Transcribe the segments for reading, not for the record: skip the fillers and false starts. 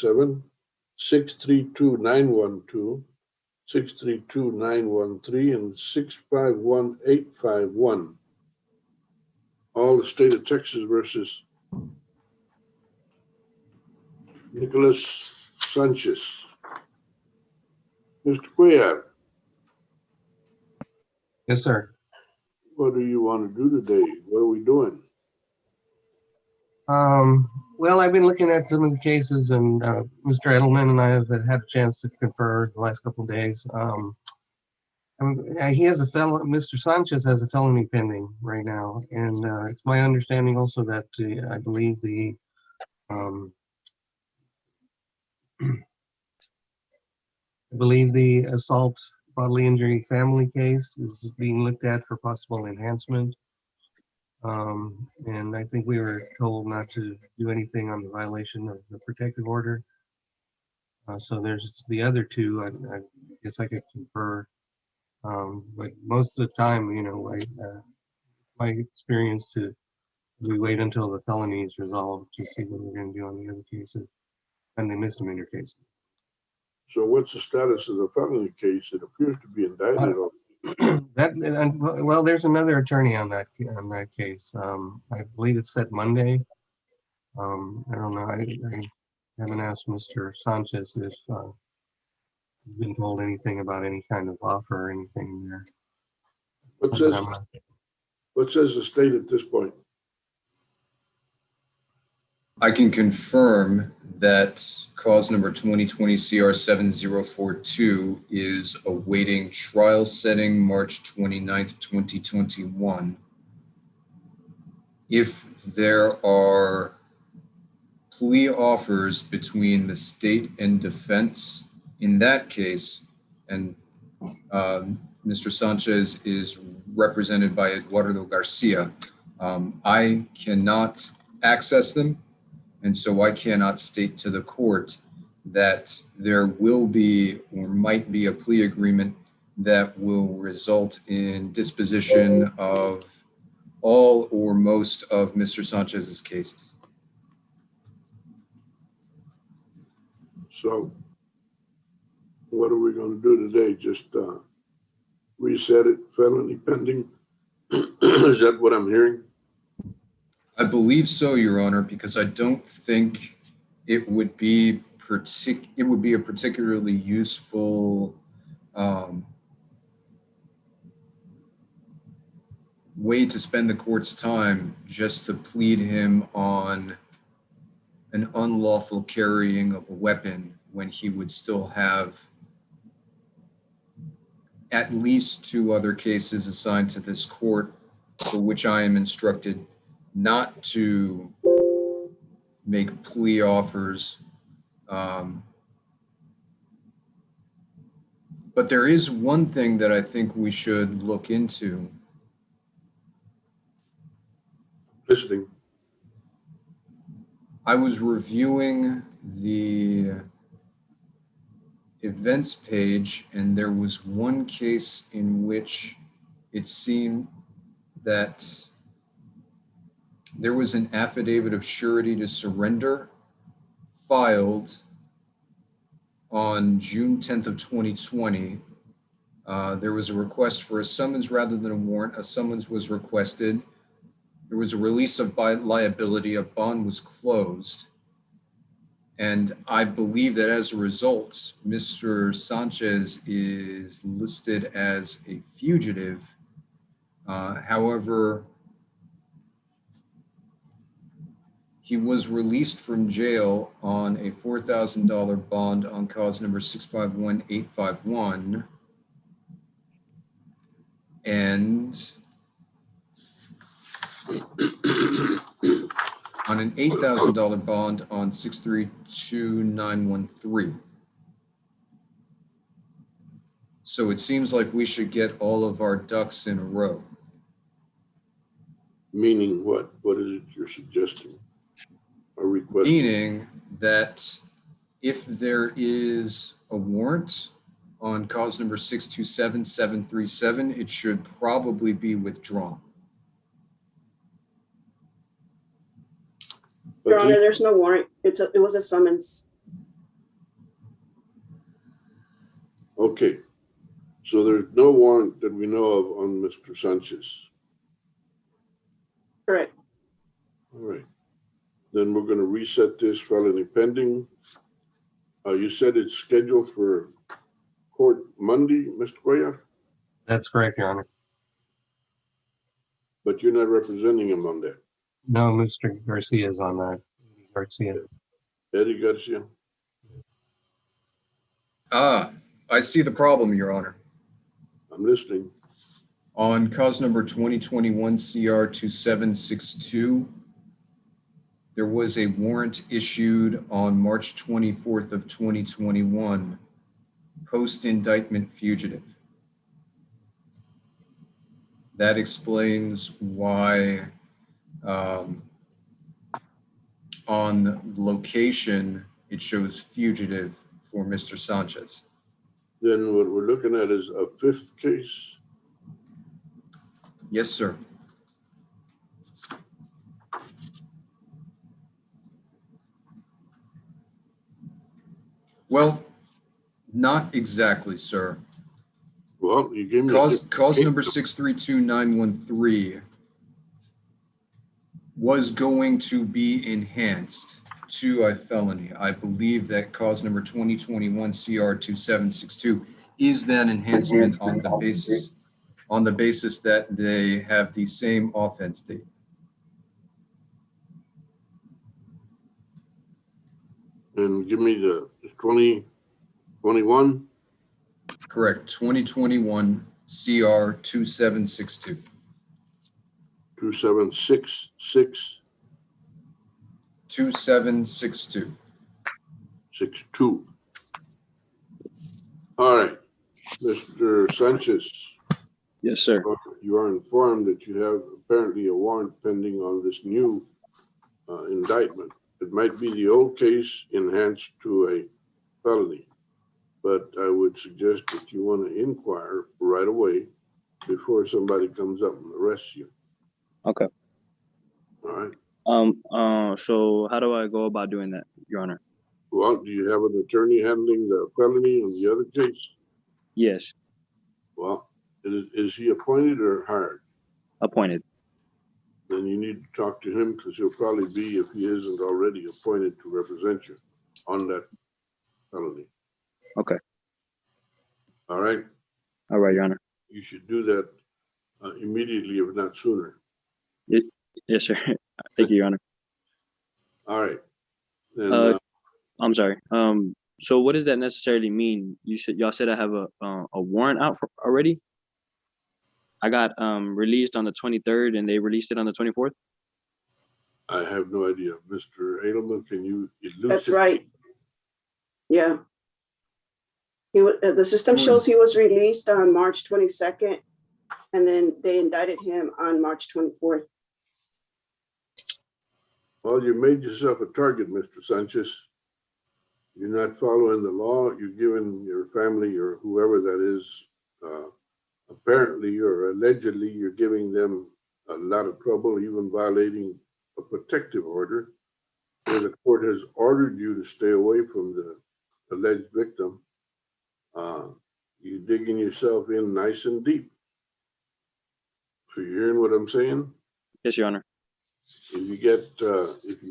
657, 632-912, 632-913, and 651-851. All the state of Texas versus Nicholas Sanchez. Mr. Cuellar, Yes, sir. what do you want to do today? What are we doing? Well, I've been looking at some of the cases, and Mr. Edelman and I have had a chance to confer the last couple of days. He has a Mr. Sanchez has a felony pending right now, and it's my understanding also that I believe the assault bodily injury family case is being looked at for possible enhancement. And I think we were told not to do anything on the violation of the protective order. So there's the other two. I guess I could confer, but most of the time, my experience we wait until the felony is resolved to see what we're going to do on the other cases and the misdemeanor cases. So what's the status of the felony case? It appears to be indicted. Well, there's another attorney on that case. I believe it's set Monday. I don't know. I haven't asked Mr. Sanchez if he's been told anything about any kind of offer or anything there. What says the state at this point? I can confirm that cause number 2020 CR 7042 is awaiting trial setting March 29th, 2021. If there are plea offers between the state and defense in that case, and Mr. Sanchez is represented by Eduardo Garcia, I cannot access them. And so I cannot state to the court that there will be or might be a plea agreement that will result in disposition of all or most of Mr. Sanchez's cases. So what are we going to do today? Just reset it, felony pending? Is that what I'm hearing? I believe so, Your Honor, because I don't think it would be a particularly useful way to spend the court's time just to plead him on an unlawful carrying of a weapon when he would still have at least two other cases assigned to this court for which I am instructed not to make plea offers. But there is one thing that I think we should look into. Listening. I was reviewing the events page, and there was one case in which it seemed that there was an affidavit of surety to surrender filed on June 10th of 2020. There was a request for a summons rather than a warrant. A summons was requested. There was a release of liability. A bond was closed. And I believe that as a result, Mr. Sanchez is listed as a fugitive. However, he was released from jail on a $4,000 bond on cause number 651851 and on an $8,000 bond on 632913. So it seems like we should get all of our ducks in a row. Meaning what? What is it you're suggesting? A request? Meaning that if there is a warrant on cause number 627737, it should probably be withdrawn. Your Honor, there's no warrant. It was a summons. Okay, so there's no warrant that we know of on Mr. Sanchez. Correct. All right. Then we're going to reset this felony pending. You said it's scheduled for court Monday, Mr. Cuellar, That's correct, Your Honor. but you're not representing him on that. No, Mr. Garcia is on that. Garcia. Eddie Garcia? Ah, I see the problem, Your Honor. I'm listening. On cause number 2021 CR 2762, there was a warrant issued on March 24th of 2021, post-indictment fugitive. That explains why on location, it shows fugitive for Mr. Sanchez. Then what we're looking at is a fifth case. Yes, sir. Well, not exactly, sir. Well, you gave me Cause number 632913 was going to be enhanced to a felony. I believe that cause number 2021 CR 2762 is that enhancement on the basis that they have the same offense date. And give me the 2021. Correct. 2021 CR 2762. 2766. 2762. 62. All right, Mr. Sanchez. Yes, sir. You are informed that you have apparently a warrant pending on this new indictment. It might be the old case enhanced to a felony, but I would suggest that you want to inquire right away before somebody comes up and arrests you. Okay. All right. So how do I go about doing that, Your Honor? Well, do you have an attorney handling the felony on the other case? Yes, Well, is he appointed or hired? appointed. Then you need to talk to him because he'll probably be, if he isn't already appointed, to represent you on that felony. Okay. All right. All right, Your Honor. You should do that immediately, if not sooner. Yes, sir. Thank you, Your Honor. All right. Then, I'm sorry. So what does that necessarily mean? Y'all said I have a warrant out for already? I got released on the 23rd and they released it on the 24th? I have no idea. Mr. Edelman, can you elucidate? That's right. Yeah. The system shows he was released on March 22nd, and then they indicted him on March 24th. Well, you made yourself a target, Mr. Sanchez. You're not following the law. You're giving your family or whoever that is, apparently or allegedly, you're giving them a lot of trouble, even violating a protective order where the court has ordered you to stay away from the alleged victim. You're digging yourself in nice and deep. So you're hearing what I'm saying? Yes, Your Honor. If you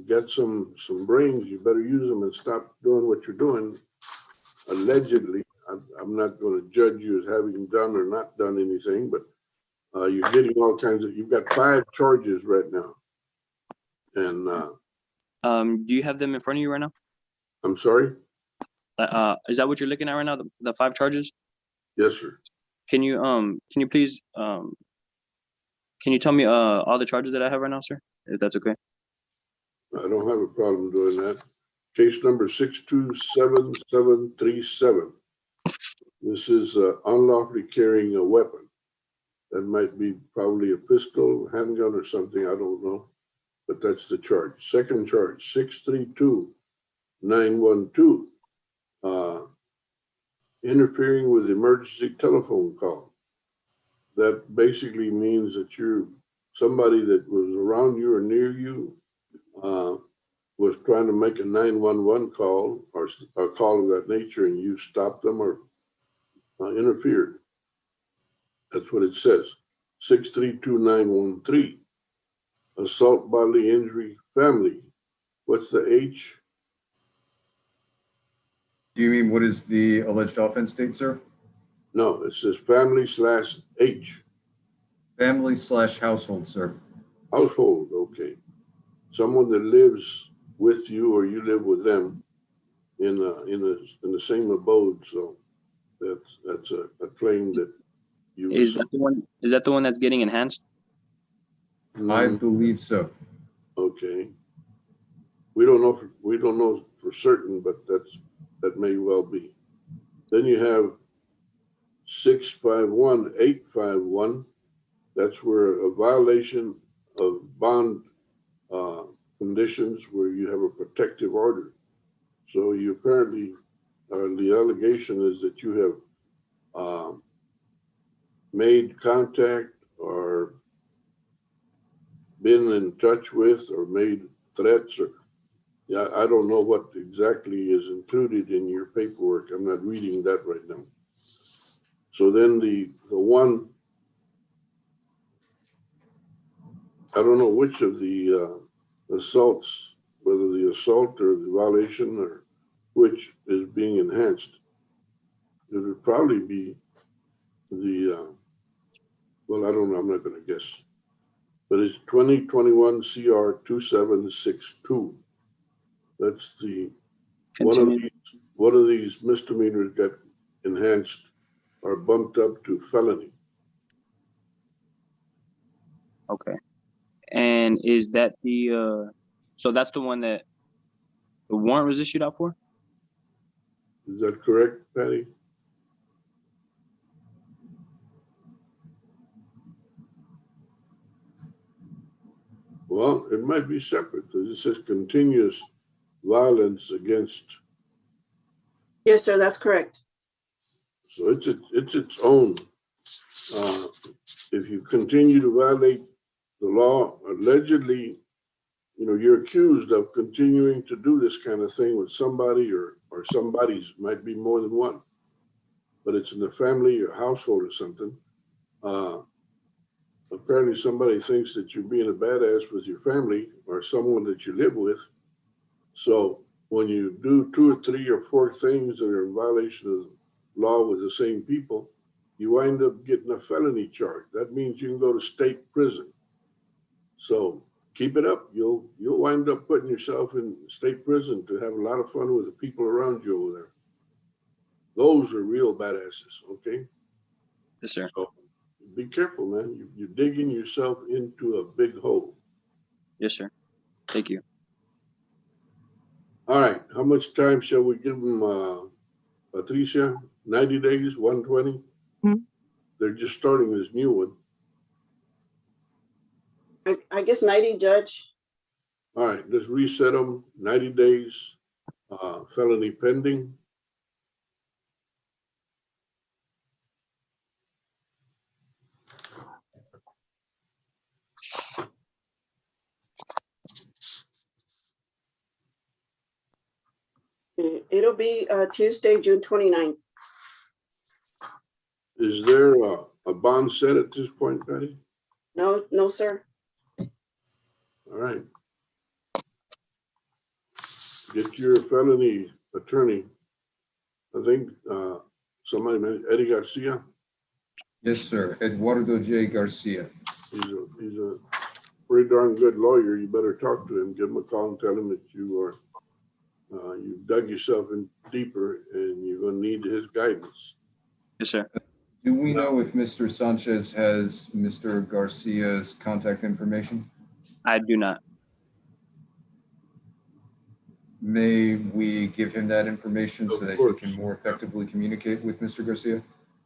get some brains, you better use them and stop doing what you're doing. Allegedly, I'm not going to judge you as having done or not done anything, but you're getting all kinds of. You've got 5 charges right now, and Do you have them in front of you right now? I'm sorry. Is that what you're looking at right now? The 5 charges? Yes, sir. Can you please can you tell me all the charges that I have right now, sir? If that's okay. I don't have a problem doing that. Case number 627737. This is unlawfully carrying a weapon. That might be probably a pistol, handgun, or something. I don't know. But that's the charge. Second charge, 632912. Interfering with emergency telephone call. That basically means that you're somebody that was around you or near you was trying to make a 911 call or a call of that nature, and you stopped them or interfered. That's what it says. 632-913. Assault, bodily injury, family. What's the H? Do you mean what is the alleged offense date, sir? No, it says family/H. Family/household, sir. Household, okay. Someone that lives with you or you live with them in the same abode. So that's a claim that you. Is that the one? Is that the one that's getting enhanced? I believe so. Okay. We don't know for certain, but that may well be. Then you have 651-851. That's where a violation of bond conditions where you have a protective order. So you apparently, the allegation is that you have made contact or been in touch with or made threats or, yeah, I don't know what exactly is included in your paperwork. I'm not reading that right now. So then the one, I don't know which of the assaults, whether the assault or the violation or which is being enhanced. It would probably be the, well, I don't know, I'm not going to guess. But it's 2021 CR 2762. That's the Continue. one of these misdemeanors got enhanced or bumped up to felony. Okay. And is that the so that's the one that the warrant was issued out for? Is that correct, Patty? Well, it might be separate because it says continuous violence against. Yes, sir, that's correct. So it's its own. If you continue to violate the law, allegedly, you know, you're accused of continuing to do this kind of thing with somebody or somebody's, might be more than one, but it's in the family or household or something. Apparently somebody thinks that you're being a badass with your family or someone that you live with. So when you do 2 or 3 or 4 things that are in violation of law with the same people, you wind up getting a felony charge. That means you can go to state prison. So keep it up. You'll wind up putting yourself in state prison to have a lot of fun with the people around you over there. Those are real badasses, okay? Yes, sir. So be careful, man. You're digging yourself into a big hole. Yes, sir. Thank you. All right. How much time shall we give them, Patricia? 90 days, 120? They're just starting this new one. I guess 90, Judge. All right, let's reset them. 90 days, felony pending. It'll be Tuesday, June 29th. Is there a bond set at this point, Patty? No, no, sir. All right. Get your felony attorney. I think somebody mentioned Eddie Garcia. Yes, sir. Eduardo J. Garcia. He's a pretty darn good lawyer. You better talk to him. Give him a call and tell him that you are you've dug yourself in deeper and you're going to need his guidance. Yes, sir. Do we know if Mr. Sanchez has Mr. Garcia's contact information? I do not. May we give him that information so Of that he course. can more effectively communicate with Mr. Garcia?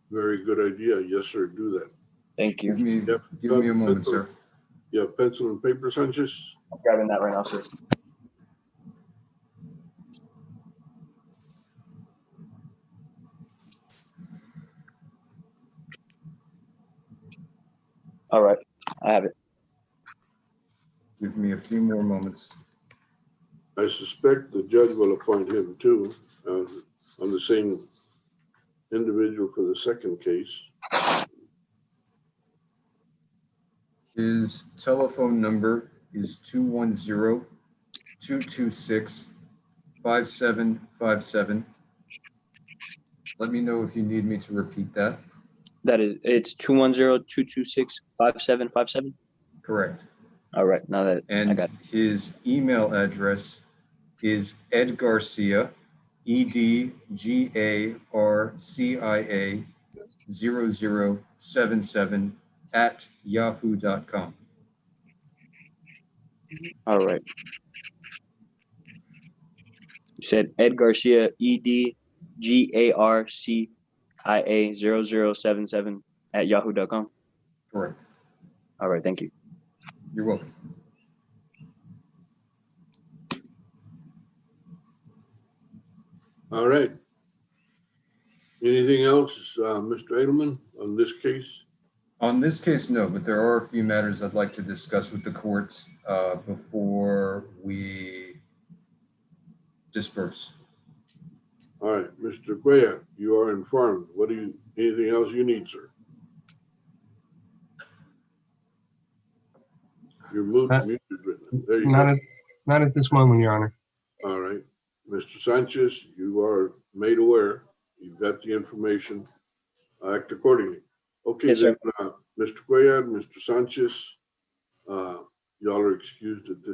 Very good idea. Yes, sir. Do that. Thank you. Give me a moment, sir. You have pencil and paper, Sanchez? I'm grabbing that right now, sir. All right, I have it. Give me a few more moments. I suspect the judge will appoint him too, on the same individual for the second case. His telephone number is 210-226-5757. Let me know if you need me to repeat that. It's 210-226-5757. Correct. All right, now that I And got his email address is Ed Garcia, EDGARCIA 0077 at yahoo.com. all right. You said Ed Garcia, EDGARCIA 0077 at yahoo.com. Correct. All right, thank you. You're welcome. All right. Anything else, Mr. Edelman, on this case? On this case, no, but there are a few matters I'd like to discuss with the court before we disperse. All right, Mr. Cuellar, you are informed. Anything else you need, sir? You're muted. There you go. Not at this moment, Your Honor. All right. Mr. Sanchez, you are made aware. You've got the information. Act accordingly. Okay, Yes, sir. then, Mr. Cuellar, Mr. Sanchez, y'all are excused at this